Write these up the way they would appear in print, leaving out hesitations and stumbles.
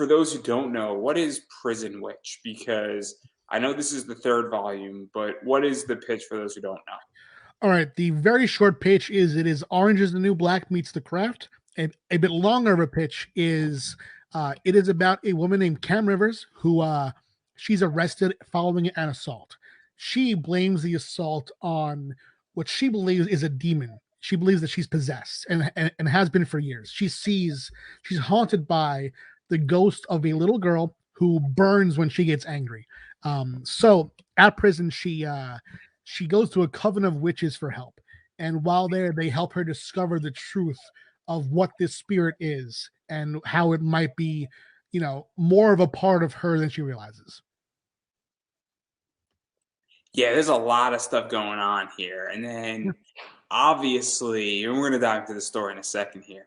for those who don't know, what is Prison Witch? Because I know this is the third volume, but what is the pitch for those who don't know? All right. The very short pitch is it is Orange is the New Black meets The Craft. A bit longer of a pitch is it is about a woman named Cam Rivers who she's arrested following an assault. She blames the assault on what she believes is a demon. She believes that she's possessed and has been for years. She's haunted by the ghost of a little girl who burns when she gets angry. So at prison, she goes to a coven of witches for help. And while there, they help her discover the truth of what this spirit is and how it might be, more of a part of her than she realizes. Yeah, there's a lot of stuff going on here. And then obviously, and we're going to dive into the story in a second here.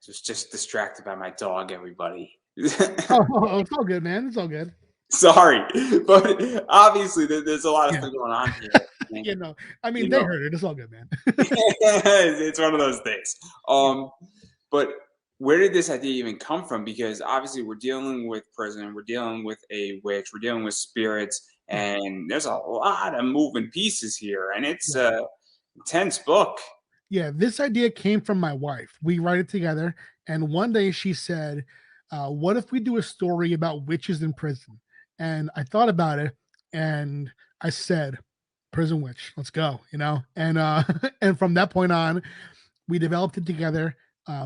Just distracted by my dog, everybody. It's all good, man. It's all good. Sorry, but obviously there's a lot of stuff going on here. I mean, You they know, heard it. It's all good, man. it's one of those things. But where did this idea even come from? Because obviously we're dealing with prison, we're dealing with a witch, we're dealing with spirits, and there's a lot of moving pieces here, and it's a intense book. Yeah, this idea came from my wife. We write it together, and one day she said, "What if we do a story about witches in prison?" And I thought about it, and I said, "Prison Witch, let's go," And and from that point on, we developed it together,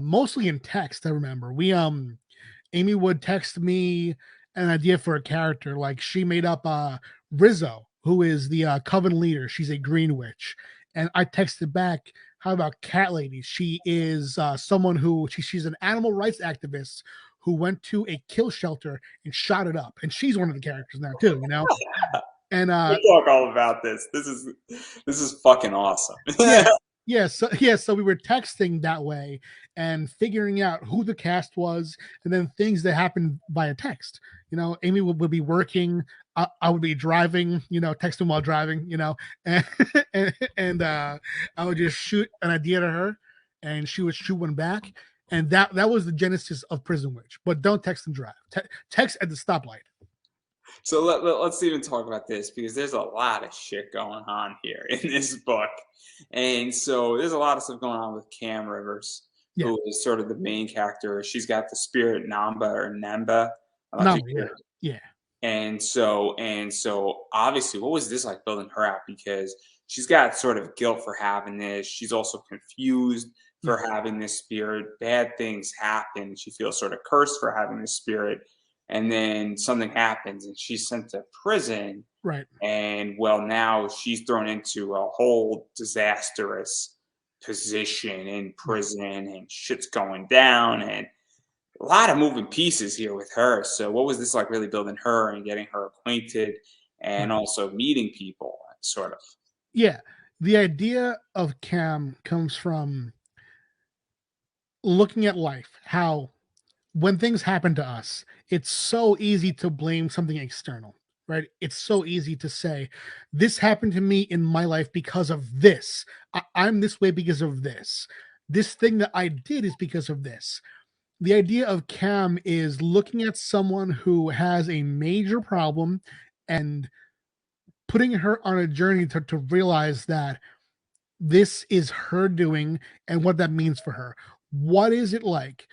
mostly in text. I remember Amy would text me an idea for a character, like she made up Rizzo, who is the coven leader. She's a green witch, and I texted back, how about Cat Lady? She is someone who she's an animal rights activist who went to a kill shelter and shot it up, and she's one of the characters now too. And We'll talk all about this. This is fucking awesome. yeah, so we were texting that way and figuring out who the cast was, and then things that happened via text. Amy would be working, I would be driving, texting while driving, and I would just shoot an idea to her, and she would shoot one back, and that was the genesis of Prison Witch. But don't text and drive. Text at the stoplight. So let's even talk about this, because there's a lot of shit going on here in this book. And so there's a lot of stuff going on with Cam Rivers, Yeah. who is sort of the main character. She's got the spirit Namba or Namba. I'm not No, too yeah. sure. Yeah. And so obviously, what was this like building her out? Because she's got sort of guilt for having this. She's also confused for having this spirit. Bad things happen. She feels sort of cursed for having this spirit. And then something happens and she's sent to prison. Right. And well, now she's thrown into a whole disastrous position in prison, and shit's going down, and a lot of moving pieces here with her. So what was this like, really building her and getting her acquainted and Right. also meeting people, sort of? Yeah. The idea of Cam comes from looking at life, how when things happen to us, it's so easy to blame something external, right? It's so easy to say, this happened to me in my life because of this. I'm this way because of this. This thing that I did is because of this. The idea of Cam is looking at someone who has a major problem and putting her on a journey to realize that this is her doing and what that means for her. What is it like?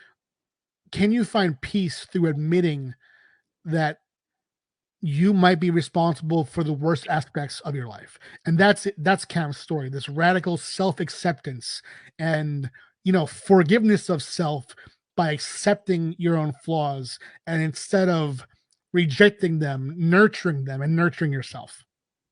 Can you find peace through admitting that you might be responsible for the worst aspects of your life? And that's it. That's Cam's story, this radical self-acceptance and forgiveness of self by accepting your own flaws, and instead of rejecting them, nurturing them and nurturing yourself.